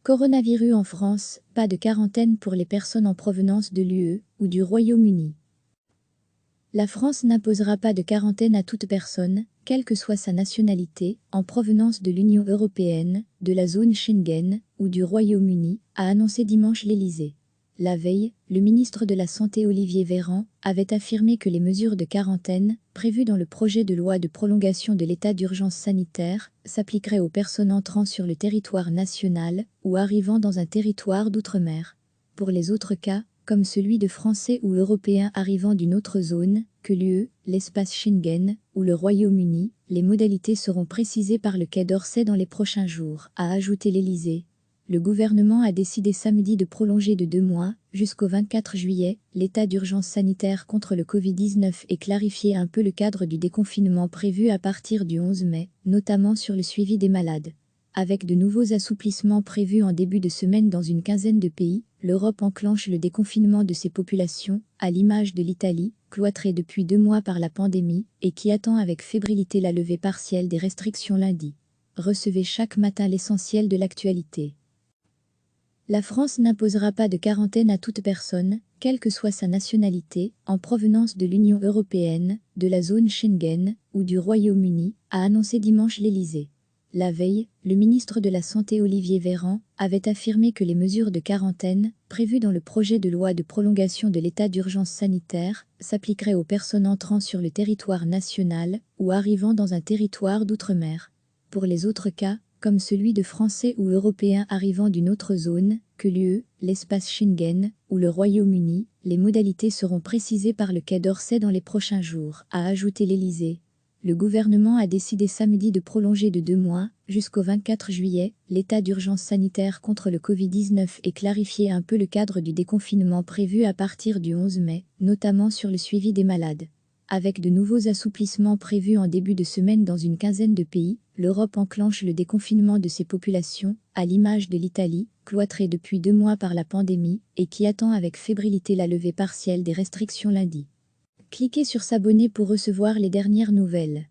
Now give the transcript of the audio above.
Coronavirus en France, pas de quarantaine pour les personnes en provenance de l'UE ou du Royaume-Uni. La France n'imposera pas de quarantaine à toute personne, quelle que soit sa nationalité, en provenance de l'Union européenne, de la zone Schengen ou du Royaume-Uni, a annoncé dimanche l'Élysée. La veille, le ministre de la Santé Olivier Véran avait affirmé que les mesures de quarantaine, prévues dans le projet de loi de prolongation de l'état d'urgence sanitaire, s'appliqueraient aux personnes entrant sur le territoire national ou arrivant dans un territoire d'outre-mer. Pour les autres cas, comme celui de Français ou Européens arrivant d'une autre zone que l'UE, l'espace Schengen ou le Royaume-Uni, les modalités seront précisées par le Quai d'Orsay dans les prochains jours, a ajouté l'Élysée. Le gouvernement a décidé samedi de prolonger de 2 mois, jusqu'au 24 juillet, l'état d'urgence sanitaire contre le Covid-19 et clarifier un peu le cadre du déconfinement prévu à partir du 11 mai, notamment sur le suivi des malades. Avec de nouveaux assouplissements prévus en début de semaine dans une quinzaine de pays, l'Europe enclenche le déconfinement de ses populations, à l'image de l'Italie, cloîtrée depuis 2 mois par la pandémie, et qui attend avec fébrilité la levée partielle des restrictions lundi. Recevez chaque matin l'essentiel de l'actualité. La France n'imposera pas de quarantaine à toute personne, quelle que soit sa nationalité, en provenance de l'Union européenne, de la zone Schengen ou du Royaume-Uni, a annoncé dimanche l'Élysée. La veille, le ministre de la Santé Olivier Véran avait affirmé que les mesures de quarantaine, prévues dans le projet de loi de prolongation de l'état d'urgence sanitaire, s'appliqueraient aux personnes entrant sur le territoire national ou arrivant dans un territoire d'outre-mer. Pour les autres cas, comme celui de Français ou Européens arrivant d'une autre zone que l'UE, l'espace Schengen ou le Royaume-Uni, les modalités seront précisées par le Quai d'Orsay dans les prochains jours, a ajouté l'Élysée. Le gouvernement a décidé samedi de prolonger de 2 mois, jusqu'au 24 juillet, l'état d'urgence sanitaire contre le Covid-19 et clarifier un peu le cadre du déconfinement prévu à partir du 11 mai, notamment sur le suivi des malades. Avec de nouveaux assouplissements prévus en début de semaine dans une quinzaine de pays, l'Europe enclenche le déconfinement de ses populations, à l'image de l'Italie, cloîtrée depuis 2 mois par la pandémie, et qui attend avec fébrilité la levée partielle des restrictions lundi. Cliquez sur s'abonner pour recevoir les dernières nouvelles.